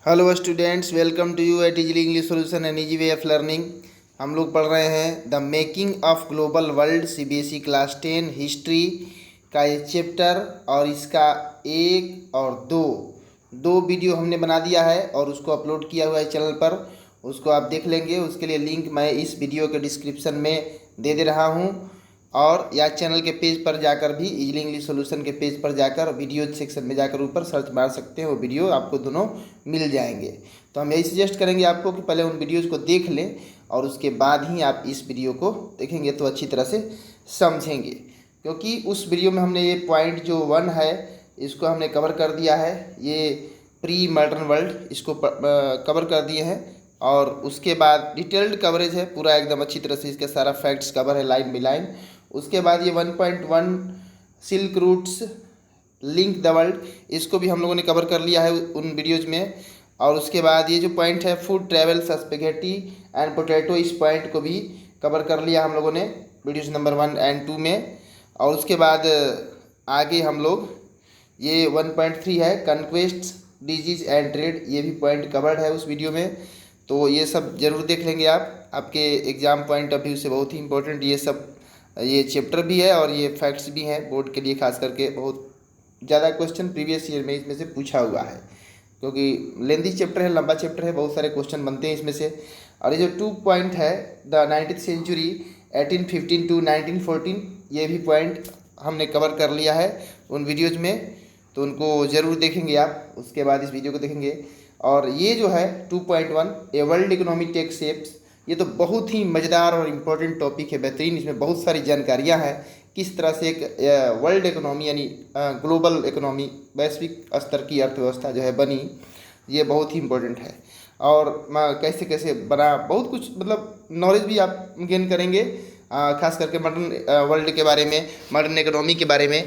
Hello students, welcome to you at easily English solution and easy way of learning. हम लोग पढ़ रहे हैं the making of global world CBSE class 10 history का ये chapter. और इसका एक और दो वीडियो हमने बना दिया है और उसको अपलोड किया हुआ है चैनल पर। उसको आप देख लेंगे। उसके लिए लिंक मैं इस वीडियो के डिस्क्रिप्शन में दे रहा हूँ। और या चैनल के पेज पर जाकर भी इजली इंग्लिश सॉल्यूशन के पेज पर जाकर वीडियो सेक्शन में जाकर ऊपर सर्च मार सकते हैं। वो वीडियो आपको दोनों मिल जाएंगे। तो हम यही सजेस्ट करेंगे आपको कि पहले उन वीडियोज़ को देख लें और उसके बाद ही आप इस वीडियो को देखेंगे तो अच्छी तरह से समझेंगे। क्योंकि उस वीडियो में हमने ये पॉइंट जो 1 है इसको हमने कवर कर दिया है। ये प्री मॉडर्न वर्ल्ड इसको कवर कर दिए हैं। और उसके बाद डिटेल्ड कवरेज है पूरा एकदम अच्छी तरह से। इसके सारा फैक्ट्स कवर है लाइन बाई लाइन। उसके बाद ये 1.1 silk routes link the world, इसको भी हम लोगों ने कवर कर लिया है उन वीडियोज़ में। और उसके बाद ये जो पॉइंट है food travel spaghetti and potato, इस पॉइंट को भी कवर कर लिया हम लोगों ने वीडियोज़ नंबर 1 और 2 में। और उसके बाद आगे हम लोग ये 1.3 है कन्क्वेस्ट डिजीज एंड ट्रेड, ये भी पॉइंट कवर्ड है उस वीडियो में। तो ये सब ज़रूर देख लेंगे आप। आपके एग्ज़ाम पॉइंट ऑफ व्यू से बहुत ही इंपॉर्टेंट ये सब ये चैप्टर भी है और ये फैक्ट्स भी हैं बोर्ड के लिए। खास करके बहुत ज़्यादा क्वेश्चन प्रीवियस ईयर में इसमें से पूछा हुआ है, क्योंकि लेंथी चैप्टर है, लंबा चैप्टर है, बहुत सारे क्वेश्चन बनते हैं इसमें से। और ये जो 2 पॉइंट है द 19th सेंचुरी 1815 टू 1914, ये भी पॉइंट हमने कवर कर लिया है उन वीडियोज़ में। तो उनको ज़रूर देखेंगे आप, उसके बाद इस वीडियो को देखेंगे। और ये जो है 2.1 a world economy take shapes, ये तो बहुत ही मज़ेदार और इम्पोर्टेंट टॉपिक है, बेहतरीन। इसमें बहुत सारी जानकारियाँ हैं किस तरह से एक वर्ल्ड इकोनॉमी यानी ग्लोबल इकोनॉमी, वैश्विक स्तर की अर्थव्यवस्था जो है बनी, ये बहुत ही इम्पोर्टेंट है। और कैसे कैसे बना, बहुत कुछ मतलब नॉलेज भी आप गेन करेंगे। खास करके मॉडर्न वर्ल्ड के बारे में, मॉडर्न इकोनॉमी के बारे में।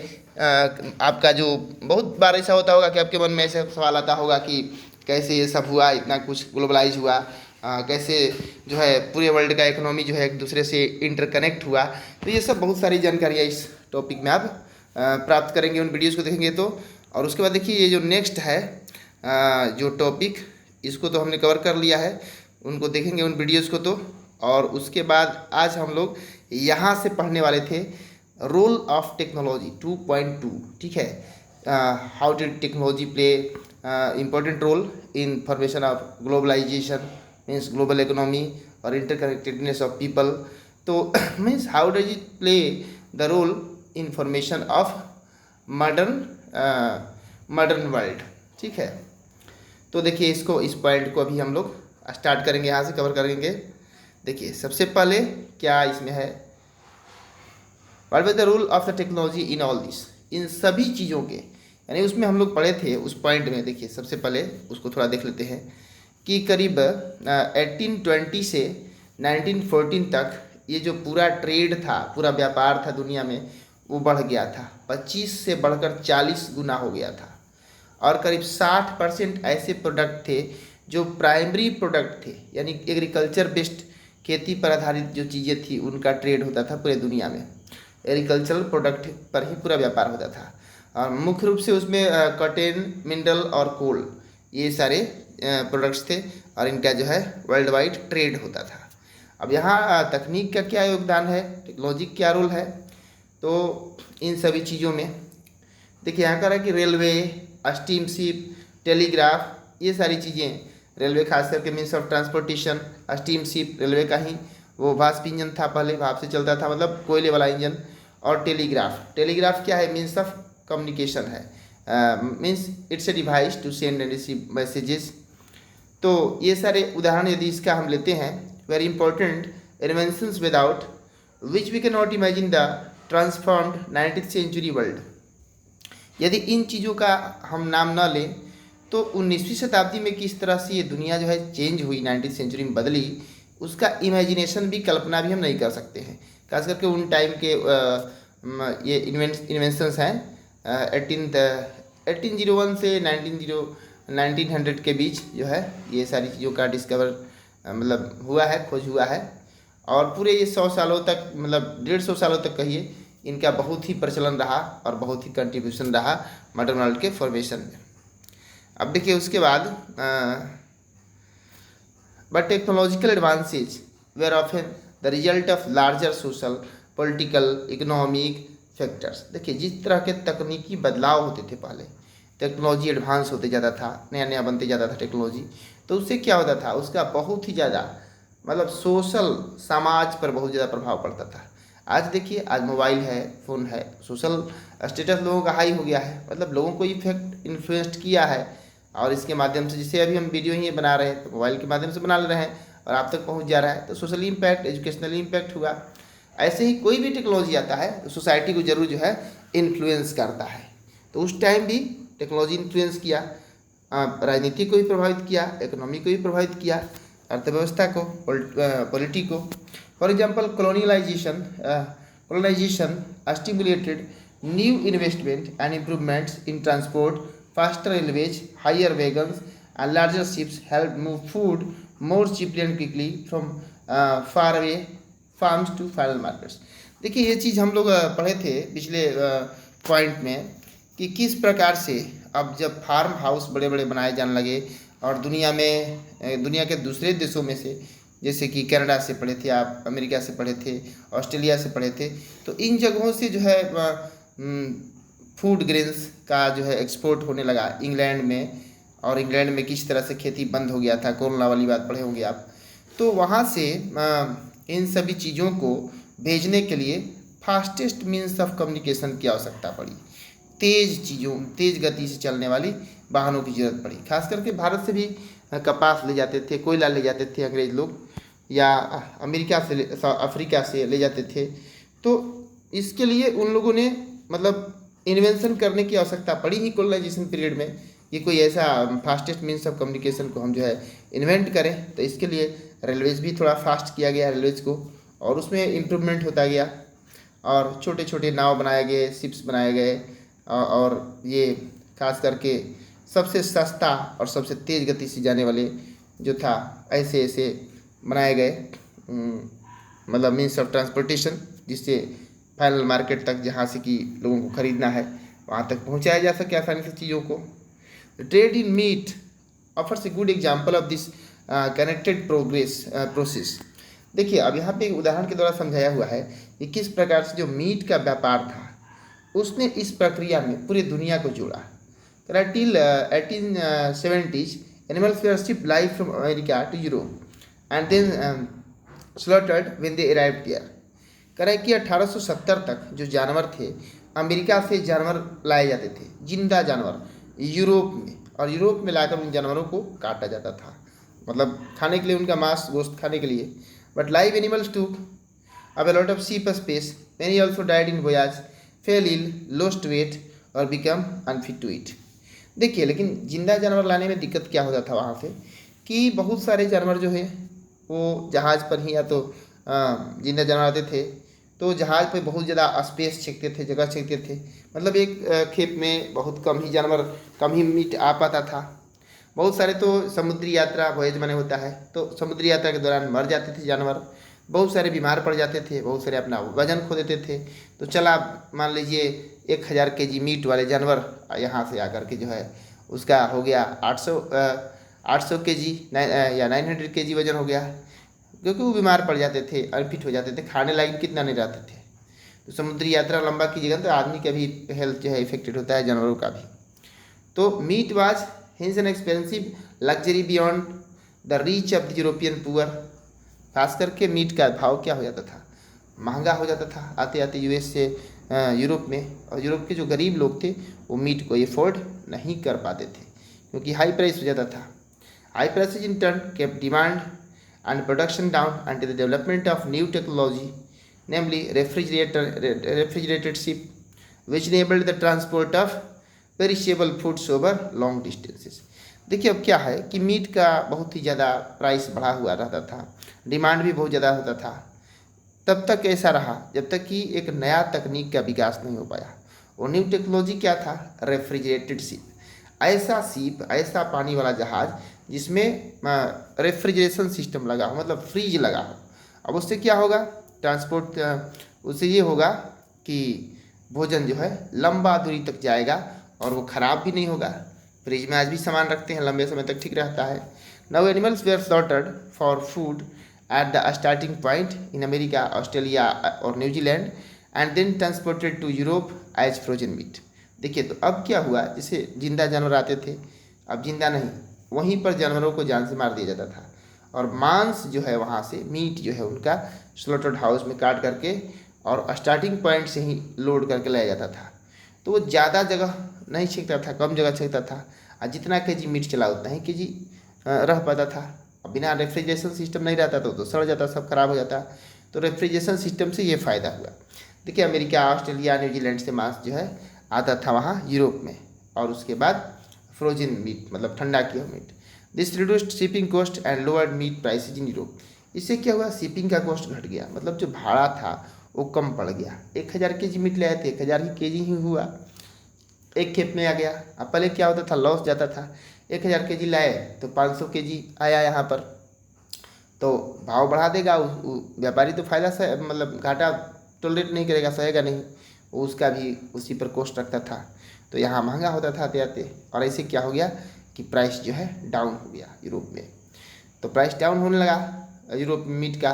आपका जो बहुत बार ऐसा होता होगा कि आपके मन में ऐसा सवाल आता होगा कि कैसे ये सब हुआ, इतना कुछ ग्लोबलाइज हुआ, कैसे जो है पूरे वर्ल्ड का इकोनॉमी जो है एक दूसरे से इंटरकनेक्ट हुआ। तो ये सब बहुत सारी जानकारियाँ इस टॉपिक में आप प्राप्त करेंगे उन वीडियोज़ को देखेंगे तो। और उसके बाद देखिए ये जो नेक्स्ट है जो टॉपिक, इसको तो हमने कवर कर लिया है, उनको देखेंगे उन वीडियोज़ को तो। और उसके बाद आज हम लोग यहाँ से पढ़ने वाले थे रोल ऑफ टेक्नोलॉजी 2.2, ठीक है। How did technology play important role in formation of globalisation, means global economy और इंटरकनेक्टेडनेस ऑफ पीपल। तो means how does it play the role in formation of modern world, ठीक है। तो देखिए इसको, इस पॉइंट को अभी हम लोग स्टार्ट करेंगे, यहाँ से कवर करेंगे। देखिए सबसे पहले क्या इसमें है, what was the role of the technology in all this, इन सभी चीज़ों के, यानी उसमें हम लोग पढ़े थे उस पॉइंट में। देखिए सबसे पहले उसको थोड़ा देख लेते हैं कि करीब 1820 से 1914 तक ये जो पूरा ट्रेड था, पूरा व्यापार था दुनिया में, वो बढ़ गया था। 25 से बढ़कर 40 गुना हो गया था। और करीब 60% ऐसे प्रोडक्ट थे जो प्राइमरी प्रोडक्ट थे, यानी एग्रीकल्चर बेस्ड, खेती पर आधारित जो चीज़ें थी उनका ट्रेड होता था पूरे दुनिया में। एग्रीकल्चरल प्रोडक्ट पर ही पूरा व्यापार होता था। और मुख्य रूप से उसमें कॉटन, मिनरल और कोल, ये सारे प्रोडक्ट्स थे और इनका जो है वर्ल्ड वाइड ट्रेड होता था। अब यहाँ तकनीक का क्या योगदान है, टेक्नोलॉजी क्या रोल है, तो इन सभी चीज़ों में देखिए यहाँ कह रहा है कि रेलवे, स्टीम शिप, टेलीग्राफ, ये सारी चीज़ें, रेलवे खास करके means of transportation, steam ship railway का ही वो वाष्प इंजन था, पहले भाप से चलता था, मतलब कोयले वाला इंजन। और टेलीग्राफ, टेलीग्राफ क्या है, मीन्स ऑफ कम्युनिकेशन है, means it's a device to send and receive messages. तो ये सारे उदाहरण यदि इसका हम लेते हैं, very important inventions without which we can not imagine the transformed 19th century world. यदि इन चीज़ों का हम नाम ना लें तो 19वीं शताब्दी में किस तरह से ये दुनिया जो है चेंज हुई, 19th सेंचुरी में बदली, उसका इमेजिनेशन भी, कल्पना भी हम नहीं कर सकते हैं। खास करके उन टाइम के ये इन्वेंशंस हैं 1801 से 1900 के बीच जो है ये सारी चीज़ों का डिस्कवर मतलब हुआ है, खोज हुआ है। और पूरे ये 100 सालों तक, मतलब 150 सालों तक कहिए, इनका बहुत ही प्रचलन रहा और बहुत ही कंट्रीब्यूशन रहा मॉडर्न वर्ल्ड के फॉर्मेशन में। अब देखिए उसके बाद but technological advances were often the result of larger social political economic factors. देखिए जिस तरह के तकनीकी बदलाव होते थे पहले, टेक्नोलॉजी एडवांस होते जाता था, नया नया बनते जाता था टेक्नोलॉजी, तो उससे क्या होता था, उसका बहुत ही ज़्यादा मतलब सोशल समाज पर बहुत ज़्यादा प्रभाव पड़ता था। आज देखिए, आज मोबाइल है, फ़ोन है, सोशल स्टेटस लोगों का हाई हो गया है, मतलब लोगों को इफेक्ट इन्फ्लुएंस किया है। और इसके माध्यम से, जैसे अभी हम वीडियो ही बना रहे हैं तो मोबाइल के माध्यम से बना ले रहे हैं और आप तक पहुंच जा रहा है, तो सोशली इम्पैक्ट, एजुकेशनली इम्पैक्ट हुआ। ऐसे ही कोई भी टेक्नोलॉजी आता है तो सोसाइटी को जरूर जो है इन्फ्लुएंस करता है। तो उस टाइम भी टेक्नोलॉजी इन्फ्लुएंस किया, राजनीति को भी प्रभावित किया, इकोनॉमी को भी प्रभावित किया, अर्थव्यवस्था को, पॉलिटी को। For example colonization stimulated new investment and improvements in transport. Faster railways, higher wagons, and larger ships helped move food more cheaply and quickly from far away farms to final markets. देखिए ये चीज़ हम लोग पढ़े थे पिछले point में कि किस प्रकार से अब जब फार्म हाउस बड़े बड़े बनाए जाने लगे और दुनिया के दूसरे देशों में से, जैसे कि कनाडा से पढ़े थे आप, अमेरिका से पढ़े थे, ऑस्ट्रेलिया से पढ़े थे, तो इन जगहों से जो है फूड ग्रेन्स का जो है एक्सपोर्ट होने लगा इंग्लैंड में। और इंग्लैंड में किस तरह से खेती बंद हो गया था, कोरोना वाली बात पढ़े होंगे आप। तो वहाँ से इन सभी चीज़ों को भेजने के लिए फास्टेस्ट मीन्स ऑफ कम्युनिकेशन की आवश्यकता पड़ी। तेज़ गति से चलने वाली वाहनों की ज़रूरत पड़ी। खास करके भारत से भी कपास ले जाते थे, कोयला ले जाते थे अंग्रेज लोग, या अमेरिका से, अफ्रीका से ले जाते थे। तो इसके लिए उन लोगों ने मतलब इन्वेंशन करने की आवश्यकता पड़ी ही कोलोनाइजेशन पीरियड में, कि कोई ऐसा फास्टेस्ट मीन्स ऑफ कम्युनिकेशन को हम जो है इन्वेंट करें। तो इसके लिए रेलवेज़ भी थोड़ा फास्ट किया गया रेलवेज़ को, और उसमें इम्प्रूवमेंट होता गया, और छोटे छोटे नाव बनाए गए, शिप्स बनाए गए, और ये खास करके सबसे सस्ता और सबसे तेज़ गति से जाने वाले जो था, ऐसे बनाए गए मतलब मीन्स ऑफ ट्रांसपोर्टेशन, जिससे फाइनल मार्केट तक, जहाँ से कि लोगों को ख़रीदना है वहाँ तक पहुँचाया जा सके आसानी से चीज़ों को। Trade in meat offers a good example of this connected process. देखिए अब यहाँ पे एक उदाहरण के द्वारा समझाया हुआ है कि किस प्रकार से जो मीट का व्यापार था उसने इस प्रक्रिया में पूरी दुनिया को जोड़ा। Till 1870s animals were shipped live from America to Europe and then slaughtered when they arrived there। करें कि 1870 तक जो जानवर थे, अमेरिका से जानवर लाए जाते थे, जिंदा जानवर, यूरोप में, और यूरोप में लाकर उन जानवरों को काटा जाता था, मतलब खाने के लिए, उनका मांस गोश्त खाने के लिए। But live animals took up a lot of sheep space. Many also died in voyage, fell ill, lost weight और become unfit to eat। देखिए लेकिन जिंदा जानवर लाने में दिक्कत क्या होता था वहाँ से, कि बहुत सारे जानवर जो है वो जहाज़ पर ही, या तो जिंदा जानवर आते थे तो जहाज़ पे बहुत ज़्यादा स्पेस छेकते थे, जगह छेकते थे, मतलब एक खेप में बहुत कम ही जानवर, कम ही मीट आ पाता था। बहुत सारे तो समुद्री यात्रा, वॉयज माने होता है, तो समुद्री यात्रा के दौरान मर जाते थे जानवर, बहुत सारे बीमार पड़ जाते थे, बहुत सारे अपना वजन खो देते थे। तो चला मान लीजिए 1000 kg मीट वाले जानवर यहाँ से आकर के जो है उसका हो गया 800 kg या 900 kg वजन हो गया, क्योंकि वो बीमार पड़ जाते थे, अनफिट हो जाते थे, खाने लायक कितना नहीं रहते थे। तो समुद्री यात्रा लंबा कीजिएगा तो आदमी का भी हेल्थ जो है इफेक्टेड होता है, जानवरों का भी। तो meat was hence an expensive luxury beyond the reach of the European poor. खास करके मीट का भाव क्या हो जाता था, महंगा हो जाता था आते आते यूएस से यूरोप में, और यूरोप के जो गरीब लोग थे वो मीट को एफोर्ड नहीं कर पाते थे, क्योंकि हाई प्राइस हो जाता था। High prices in turn kept demand and production down until the development of new technology, namely refrigerated ship, which enabled the transport of perishable foods over long distances। देखिए अब क्या है कि मीट का बहुत ही ज़्यादा प्राइस बढ़ा हुआ रहता था, डिमांड भी बहुत ज़्यादा होता था। तब तक ऐसा रहा जब तक कि एक नया तकनीक का विकास नहीं हो पाया। वो न्यू टेक्नोलॉजी क्या था, रेफ्रिजरेटेड शिप, ऐसा शिप, ऐसा पानी वाला जहाज़ जिसमें रेफ्रिजरेशन सिस्टम लगा हो, मतलब फ्रीज लगा हो। अब उससे क्या होगा, ट्रांसपोर्ट, उससे ये होगा कि भोजन जो है लंबा दूरी तक जाएगा और वो ख़राब भी नहीं होगा, फ्रिज में आज भी सामान रखते हैं, लंबे समय तक ठीक रहता है। Now animals were slaughtered for food at the starting point in America, Australia और New Zealand and then transported to Europe as frozen meat. देखिए तो अब क्या हुआ, जैसे जिंदा जानवर आते थे, अब जिंदा नहीं, वहीं पर जानवरों को जान से मार दिया जाता था और मांस जो है वहाँ से, मीट जो है उनका स्लॉटर्ड हाउस में काट करके और स्टार्टिंग पॉइंट से ही लोड करके लाया जाता था। तो वो ज़्यादा जगह नहीं छींकता था, कम जगह छींकता था, और जितना केजी मीट चला उतना ही केजी रह पाता था। अब बिना रेफ्रिजरेशन सिस्टम नहीं रहता तो सड़ जाता, सब खराब हो जाता। तो रेफ्रिजरेशन सिस्टम से ये फ़ायदा हुआ। देखिए अमेरिका, ऑस्ट्रेलिया, न्यूजीलैंड से मांस जो है आता था वहाँ यूरोप में, और उसके बाद फ्रोजन मीट मतलब ठंडा किया meat. This reduced shipping cost and lowered meat prices in Europe. इससे क्या हुआ, शिपिंग का कॉस्ट घट गया, मतलब जो भाड़ा था वो कम पड़ गया। 1000 केजी मीट ले आए थे, 1000 ही केजी ही हुआ, एक खेप में आ गया। अब पहले क्या होता था, लॉस जाता था, 1000 केजी लाए तो 500 केजी आया यहाँ पर, तो भाव बढ़ा देगा व्यापारी, तो फायदा से मतलब घाटा टॉलरेट नहीं करेगा, सहेगा नहीं, उसका भी उसी पर कॉस्ट रखता था, तो यहाँ महंगा होता था आते आते। और ऐसे क्या हो गया कि प्राइस जो है डाउन हो गया यूरोप में, तो प्राइस डाउन होने लगा यूरोप में मीट का।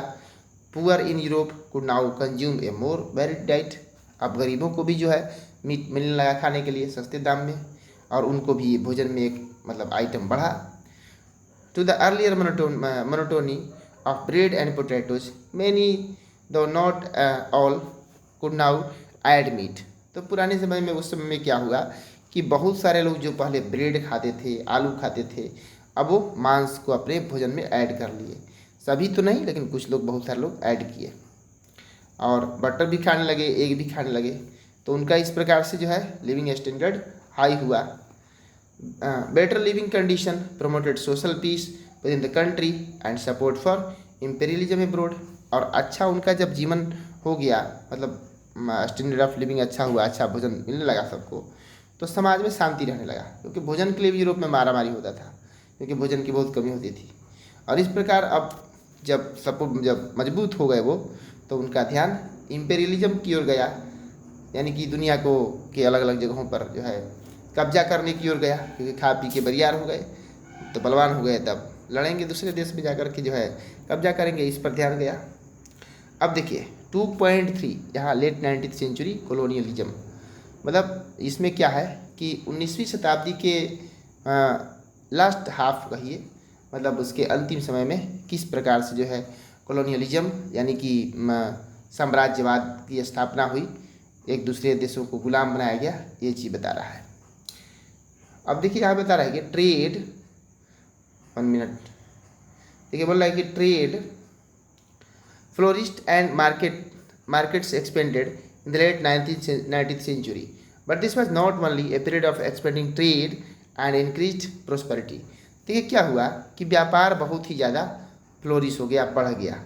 Poor in Europe could now consume a more varied diet. अब गरीबों को भी जो है मीट मिलने लगा खाने के लिए सस्ते दाम में, और उनको भी भोजन में एक मतलब आइटम बढ़ा। To the earlier monotony of bread and potatoes many though not all could now add meat. तो पुराने समय में, उस समय में क्या हुआ कि बहुत सारे लोग जो पहले ब्रेड खाते थे, आलू खाते थे, अब वो मांस को अपने भोजन में ऐड कर लिए। सभी तो नहीं, लेकिन कुछ लोग, बहुत सारे लोग ऐड किए, और बटर भी खाने लगे, एग भी खाने लगे। तो उनका इस प्रकार से जो है लिविंग स्टैंडर्ड हाई हुआ। Better living condition promoted social peace with in the country and support for imperialism abroad. और अच्छा उनका जब जीवन हो गया, मतलब स्टैंडर्ड ऑफ लिविंग अच्छा हुआ, अच्छा भोजन मिलने लगा सबको, तो समाज में शांति रहने लगा, क्योंकि भोजन के लिए भी यूरोप में मारामारी होता था, क्योंकि भोजन की बहुत कमी होती थी। और इस प्रकार अब जब सपोर्ट, जब मजबूत हो गए वो, तो उनका ध्यान इम्पेरियलिज्म की ओर गया, यानी कि दुनिया को के अलग अलग जगहों पर जो है कब्जा करने की ओर गया, क्योंकि खा पी के बरियार हो गए, तो बलवान हो गए, तब लड़ेंगे दूसरे देश में जाकर के जो है कब्जा करेंगे, इस पर ध्यान गया। अब देखिए 2.3 यहाँ लेट 19th सेंचुरी कॉलोनियलिज्म, मतलब इसमें क्या है कि 19वीं शताब्दी के लास्ट हाफ कहिए, मतलब उसके अंतिम समय में किस प्रकार से जो है कॉलोनियलिज्म यानी कि साम्राज्यवाद की स्थापना हुई, एक दूसरे देशों को गुलाम बनाया गया, ये चीज़ बता रहा है। अब देखिए यहाँ बता रहा है कि ट्रेड, 1 मिनट, देखिए बोल रहा है कि trade flourished and markets expanded in the late 19th century, but this was not only a period of expanding trade and increased prosperity। देखिए क्या हुआ कि व्यापार बहुत ही ज़्यादा फ्लोरिश हो गया, बढ़ गया,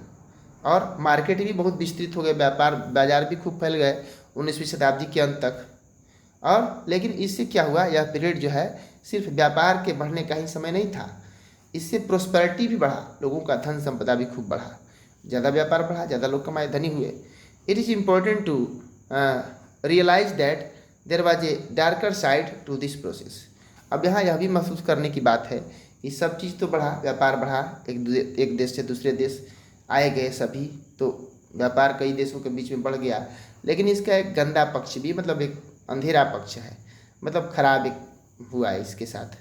और मार्केट भी बहुत विस्तृत हो गए, व्यापार बाजार भी खूब फैल गए 19वीं शताब्दी के अंत तक। और लेकिन इससे क्या हुआ, यह पीरियड जो है सिर्फ व्यापार के बढ़ने का ही समय नहीं था, इससे प्रोस्पेरिटी भी बढ़ा, लोगों का धन संपदा भी खूब बढ़ा, ज़्यादा व्यापार बढ़ा, ज़्यादा लोग कमाए, धनी हुए। It is important to realise that there was a darker side to this process. अब यहाँ यह भी महसूस करने की बात है कि सब चीज़ तो बढ़ा, व्यापार बढ़ा, एक देश से दूसरे देश आए गए सभी, तो व्यापार कई देशों के बीच में बढ़ गया, लेकिन इसका एक गंदा पक्ष भी, मतलब एक अंधेरा पक्ष है, मतलब खराब एक हुआ है इसके साथ।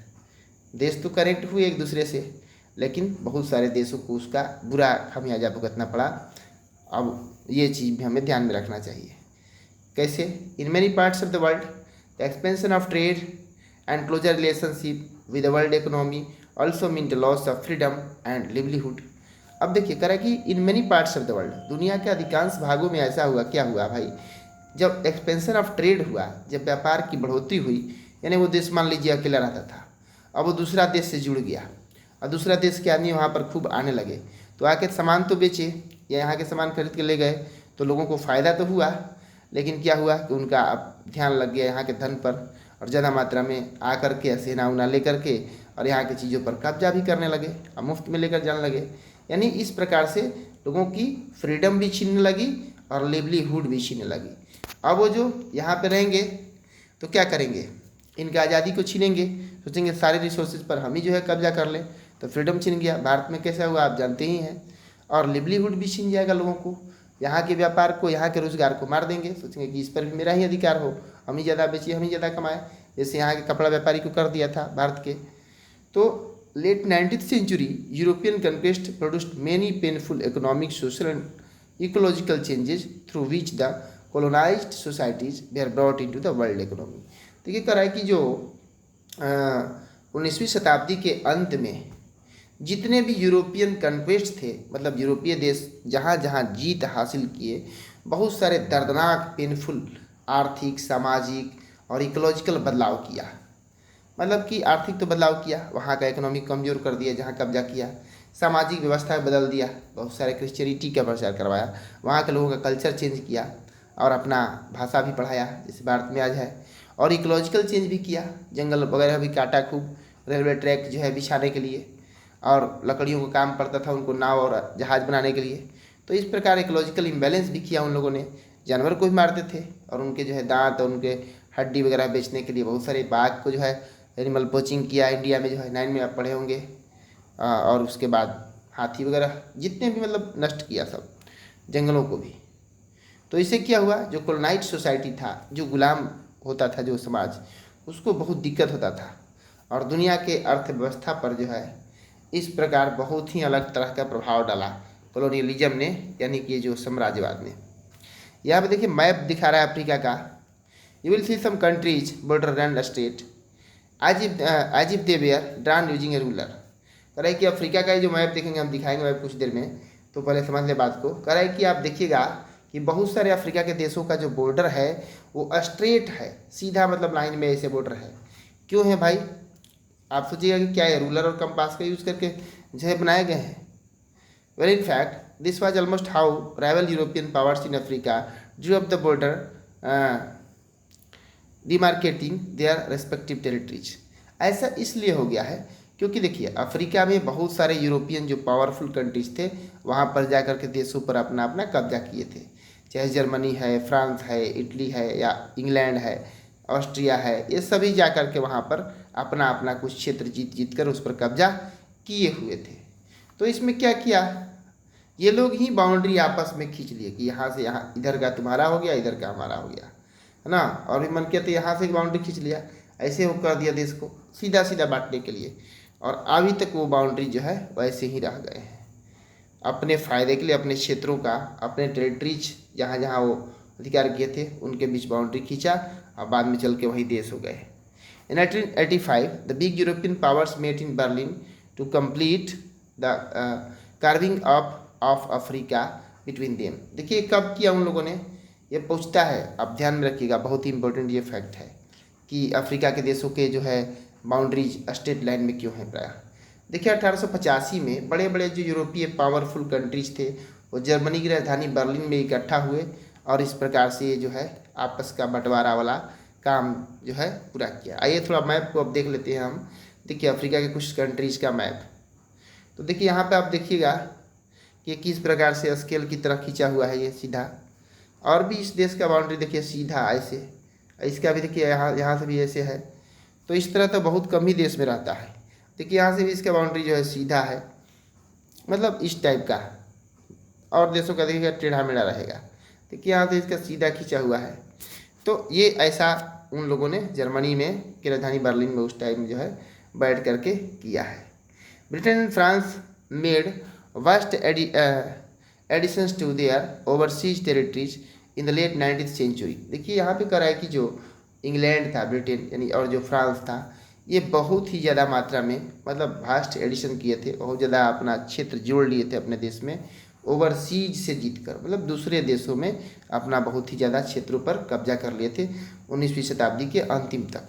देश तो कनेक्ट हुए एक दूसरे से, लेकिन बहुत सारे देशों को उसका बुरा खामियाजा भुगतना पड़ा। अब ये चीज़ भी हमें ध्यान में रखना चाहिए। कैसे? In many parts of the world the expansion of trade and closer relationship with the world economy also mean the loss of freedom and livelihood. अब देखिए कह रहा है कि in many parts of the world, दुनिया के अधिकांश भागों में ऐसा हुआ, क्या हुआ भाई, जब एक्सपेंशन ऑफ ट्रेड हुआ, जब व्यापार की बढ़ोतरी हुई, यानी वो देश मान लीजिए अकेला रहता था, अब वो दूसरा देश से जुड़ गया, और दूसरा देश के आदमी वहाँ पर खूब आने लगे, तो आके सामान तो बेचे या यहाँ के सामान खरीद के ले गए, तो लोगों को फ़ायदा तो हुआ, लेकिन क्या हुआ कि उनका अब ध्यान लग गया यहाँ के धन पर, और ज़्यादा मात्रा में आकर के सेना उना ले करके और यहाँ की चीज़ों पर कब्जा भी करने लगे, और मुफ्त में लेकर जाने लगे। यानी इस प्रकार से लोगों की फ्रीडम भी छीनने लगी और लिवलीहुड भी छीनने लगी। अब वो जो यहाँ पे रहेंगे तो क्या करेंगे, इनका आज़ादी को छीनेंगे, सोचेंगे सारे रिसोर्सेज पर हम ही जो है कब्जा कर लें, तो फ्रीडम छिन गया। भारत में कैसा हुआ आप जानते ही हैं। और लिवलीहुड भी छिन जाएगा लोगों को, यहाँ के व्यापार को, यहाँ के रोजगार को मार देंगे। सोचेंगे कि इस पर भी मेरा ही अधिकार हो, हम ही ज़्यादा बेचिए, हम ही ज़्यादा कमाएं, जैसे यहाँ के कपड़ा व्यापारी को कर दिया था भारत के। तो late 19th century European conquest produced many painful economic, social and ecological changes through which the colonized societies were brought into the world economy। देखिए कह रहा है कि जो 19वीं शताब्दी के अंत में जितने भी यूरोपियन कन्क्वेस्ट थे, मतलब यूरोपीय देश जहाँ जहाँ जीत हासिल किए, बहुत सारे दर्दनाक पेनफुल आर्थिक, सामाजिक और इकोलॉजिकल बदलाव किया। मतलब कि आर्थिक तो बदलाव किया, वहाँ का इकोनॉमिक कमज़ोर कर दिया जहाँ कब्जा किया, सामाजिक व्यवस्था बदल दिया, बहुत सारे क्रिश्चियनिटी का प्रचार करवाया, वहाँ के लोगों का कल्चर चेंज किया और अपना भाषा भी पढ़ाया जैसे भारत में आज है, और इकोलॉजिकल चेंज भी किया, जंगल वगैरह भी काटा खूब, रेलवे ट्रैक जो है बिछाने के लिए, और लकड़ियों का काम पड़ता था उनको नाव और जहाज़ बनाने के लिए। तो इस प्रकार इकोलॉजिकल इम्बैलेंस भी किया उन लोगों ने। जानवर को भी मारते थे और उनके जो है दांत और उनके हड्डी वगैरह बेचने के लिए बहुत सारे बाघ को जो है एनिमल पोचिंग किया इंडिया में, जो है 9 में आप पढ़े होंगे। और उसके बाद हाथी वगैरह जितने भी मतलब नष्ट किया सब, जंगलों को भी। तो इससे क्या हुआ, जो कॉलोनाइज्ड सोसाइटी था, जो गुलाम होता था जो समाज, उसको बहुत दिक्कत होता था, और दुनिया के अर्थव्यवस्था पर जो है इस प्रकार बहुत ही अलग तरह का प्रभाव डाला कॉलोनियलिज्म ने, यानी कि जो साम्राज्यवाद ने। यहाँ पे देखिए मैप दिखा रहा है अफ्रीका का। You will see some countries border and state as if they were drawn using a ruler. कह रहा है कि अफ्रीका का जो मैप देखेंगे, हम दिखाएंगे मैप कुछ देर में, तो पहले समझ ले बात को। कह रहा है कि आप देखिएगा कि बहुत सारे अफ्रीका के देशों का जो बॉर्डर है वो स्ट्रेट है, सीधा, मतलब लाइन में ऐसे बॉर्डर है। क्यों है भाई, आप सोचिएगा कि क्या है, रूलर और कंपास का यूज़ करके जो है बनाए गए हैं। Well in fact this was almost how rival European powers in Africa Drew up the border demarcating their respective territories. ऐसा इसलिए हो गया है क्योंकि देखिए अफ्रीका में बहुत सारे यूरोपियन जो पावरफुल कंट्रीज थे वहाँ पर जा कर के देशों पर अपना अपना कब्जा किए थे, चाहे जर्मनी है, फ्रांस है, इटली है, या इंग्लैंड है, ऑस्ट्रिया है, ये सभी जा कर के वहाँ पर अपना अपना कुछ क्षेत्र जीत जीत कर उस पर कब्जा किए हुए थे। तो इसमें क्या किया, ये लोग ही बाउंड्री आपस में खींच लिए कि यहाँ से यहाँ, इधर का तुम्हारा हो गया, इधर का हमारा हो गया, है ना। और भी मन किया तो यहाँ से बाउंड्री खींच लिया, ऐसे हो कर दिया देश को सीधा सीधा बांटने के लिए। और अभी तक वो बाउंड्री जो है वैसे ही रह गए हैं, अपने फ़ायदे के लिए अपने क्षेत्रों का, अपने टेरिटरीज जहाँ जहाँ वो अधिकार किए थे उनके बीच बाउंड्री खींचा, और बाद में चल के वही देश हो गए। In 1885, the big European powers met in Berlin to complete the carving up of Africa between them। देखिए कब किया उन लोगों ने, ये पूछता है, आप ध्यान में रखिएगा, बहुत ही इंपॉर्टेंट ये फैक्ट है कि अफ्रीका के देशों के जो है बाउंड्रीज स्टेट लाइन में क्यों है प्रायः। देखिए 1885 में बड़े बड़े जो यूरोपीय पावरफुल कंट्रीज थे वो जर्मनी की राजधानी बर्लिन में इकट्ठा हुए, और इस प्रकार से ये जो है आपस का बंटवारा वाला काम जो है पूरा किया। आइए थोड़ा मैप को अब देख लेते हैं हम। देखिए अफ्रीका के कुछ कंट्रीज़ का मैप, तो देखिए यहाँ पे आप देखिएगा कि किस प्रकार से स्केल की तरह खींचा हुआ है ये सीधा, और भी इस देश का बाउंड्री देखिए सीधा ऐसे, इसका भी देखिए यहाँ से भी ऐसे है। तो इस तरह तो बहुत कम ही देश में रहता है। देखिए यहाँ से भी इसका बाउंड्री जो है सीधा है, मतलब इस टाइप का, और देशों का देखिएगा टेढ़ा मेढ़ा रहेगा। देखिए यहाँ से इसका सीधा खींचा हुआ है। तो ये ऐसा उन लोगों ने जर्मनी में की राजधानी बर्लिन में उस टाइम जो है बैठ करके किया है। Britain and France made vast additions to their overseas territories in the late 19th century। देखिए यहाँ पे कह रहा है कि जो इंग्लैंड था, ब्रिटेन यानी, और जो फ्रांस था, ये बहुत ही ज़्यादा मात्रा में मतलब वास्ट एडिशन किए थे, बहुत ज़्यादा अपना क्षेत्र जोड़ लिए थे अपने देश में, ओवरसीज से जीतकर, मतलब दूसरे देशों में अपना बहुत ही ज़्यादा क्षेत्रों पर कब्जा कर लिए थे 19वीं शताब्दी के अंतिम तक।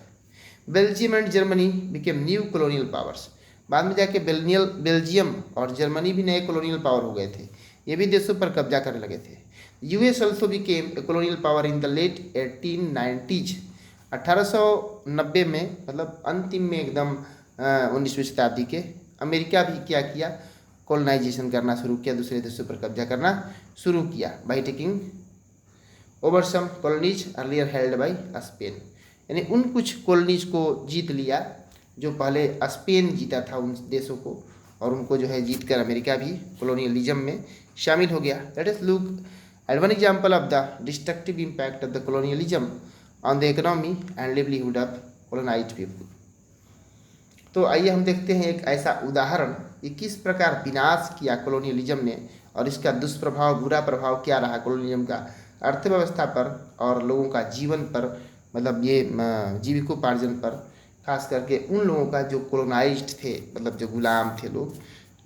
Belgium and Germany became new colonial powers. बाद में जाके बेल्जियम और जर्मनी भी नए कॉलोनियल पावर हो गए थे, ये भी देशों पर कब्जा करने लगे थे। US also became a colonial power in the late 1890s। 1890 में, मतलब अंतिम में एकदम 19वीं शताब्दी के, अमेरिका भी क्या किया, कॉलोनाइजेशन करना शुरू किया, दूसरे देशों पर कब्जा करना शुरू किया by taking over some colonies earlier held by Spain. यानी उन कुछ कॉलोनीज को जीत लिया जो पहले स्पेन जीता था उन देशों को, और उनको जो है जीत कर अमेरिका भी कॉलोनियलिज्म में शामिल हो गया। Let us look at one example of the destructive impact of the colonialism on the economy and livelihood of colonised people. तो आइए हम देखते हैं एक ऐसा उदाहरण कि किस प्रकार विनाश किया कॉलोनियलिज्म ने, और इसका दुष्प्रभाव, बुरा प्रभाव क्या रहा कॉलोनियलिज्म का अर्थव्यवस्था पर और लोगों का जीवन पर, मतलब ये जीविकोपार्जन पर, खास करके उन लोगों का जो कॉलोनाइज्ड थे, मतलब जो गुलाम थे लोग,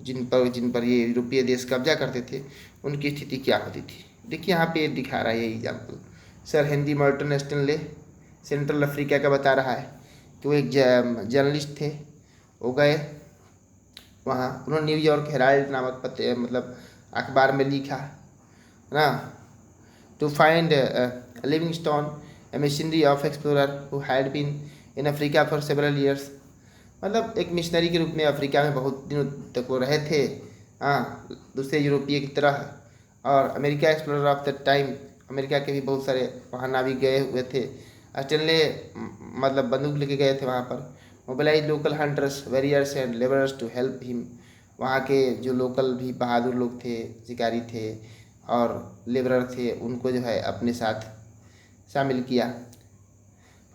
जिन पर ये यूरोपीय देश कब्जा करते थे, उनकी स्थिति क्या होती थी। देखिए यहाँ पे दिखा रहा है ये example. Sir Henry Merton Stanley central Africa का बता रहा है कि वो एक जर्नलिस्ट थे। वो गए वहाँ, उन्होंने न्यूयॉर्क हेराल्ड नामक पत्र, मतलब अखबार में लिखा ना, to find Livingstone a missionary of explorer who had been in Africa for several years. मतलब एक मिशनरी के रूप में अफ्रीका में बहुत दिनों तक वो रहे थे, हाँ, दूसरे यूरोपीय की तरह। और America explorer of the time, America के भी बहुत सारे वहाँ नाविक गए हुए थे। स्टैनले मतलब बंदूक लेके गए थे वहाँ पर। Mobilise local hunters, warriors and labourers to help him. वहाँ के जो लोकल भी बहादुर लोग थे, शिकारी थे और लेबरर थे, उनको जो है अपने साथ शामिल किया।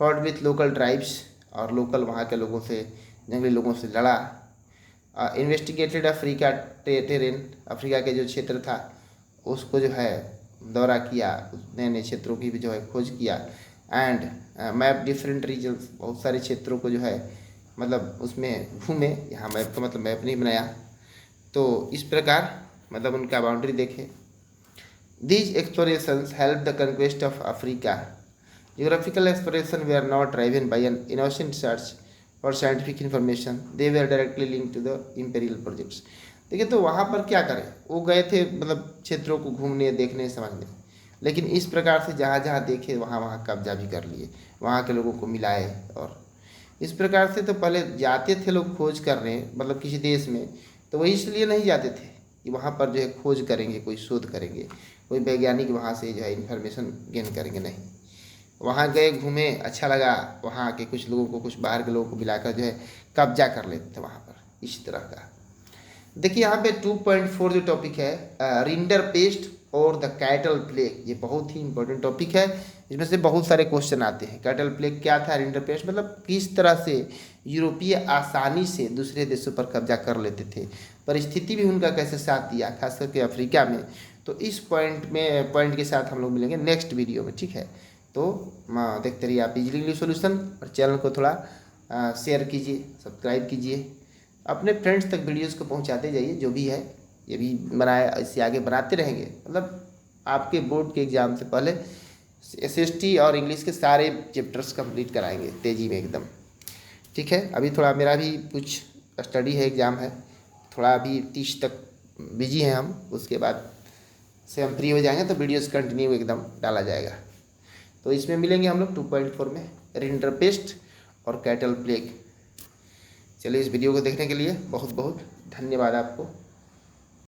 फॉट विथ लोकल ट्राइब्स, और लोकल वहाँ के लोगों से, जंगली लोगों से लड़ा। इन्वेस्टिगेटेड अफ्रीका टेरेन, अफ्रीका के जो क्षेत्र था उसको जो है दौरा किया, नए नए क्षेत्रों की भी जो है खोज किया। एंड मैप डिफरेंट रीजन्स, बहुत सारे क्षेत्रों को जो है मतलब उसमें घूमे। यहाँ मैप का मतलब मैप नहीं बनाया। तो इस प्रकार मतलब उनका बाउंड्री देखे। These explorations help the conquest of Africa. Geographical exploration were not driven by an innocent search for scientific information. They were directly linked to the imperial projects. देखिए तो वहाँ पर क्या करें, वो गए थे मतलब क्षेत्रों को घूमने, देखने, समझने, लेकिन इस प्रकार से जहाँ जहाँ देखे वहाँ वहाँ कब्जा भी कर लिए, वहाँ के लोगों को मिलाए। और इस प्रकार से तो पहले जाते थे लोग खोज करने, मतलब किसी देश में, तो वही इसलिए नहीं जाते थे कि वहाँ पर जो है खोज करेंगे, कोई शोध करेंगे, कोई वैज्ञानिक वहाँ से जो है इन्फॉर्मेशन गेन करेंगे, नहीं। वहाँ गए, घूमे, अच्छा लगा, वहाँ के कुछ लोगों को, कुछ बाहर के लोगों को मिलाकर जो है कब्जा कर लेते थे वहाँ पर, इस तरह का। देखिए यहाँ पे 2.4 जो टॉपिक है, रिंडर पेस्ट और द कैटल प्लेग, ये बहुत ही इंपॉर्टेंट टॉपिक है। इसमें से बहुत सारे क्वेश्चन आते हैं। कैटल प्लेग क्या था, रिंडर पेस्ट मतलब किस तरह से यूरोपीय आसानी से दूसरे देशों पर कब्जा कर लेते थे, परिस्थिति भी उनका कैसे साथ दिया, खास करके अफ्रीका में। तो इस पॉइंट के साथ हम लोग मिलेंगे नेक्स्ट वीडियो में, ठीक है। तो देखते रहिए आप इजीली इंग्लिश सॉल्यूशन, और चैनल को थोड़ा शेयर कीजिए, सब्सक्राइब कीजिए, अपने फ्रेंड्स तक वीडियोस को पहुंचाते जाइए। जो भी है ये भी बनाया, इससे आगे बनाते रहेंगे। मतलब आपके बोर्ड के एग्ज़ाम से पहले SST और इंग्लिश के सारे चैप्टर्स कंप्लीट कराएंगे तेज़ी में एकदम, ठीक है। अभी थोड़ा मेरा भी कुछ स्टडी है, एग्ज़ाम है, थोड़ा अभी 30 तक बिजी हैं हम, उसके बाद से हम फ्री हो जाएंगे तो वीडियोस कंटिन्यू एकदम डाला जाएगा। तो इसमें मिलेंगे हम लोग 2.4 में रिंडर पेस्ट और कैटल प्लेग। चलिए, इस वीडियो को देखने के लिए बहुत बहुत धन्यवाद आपको।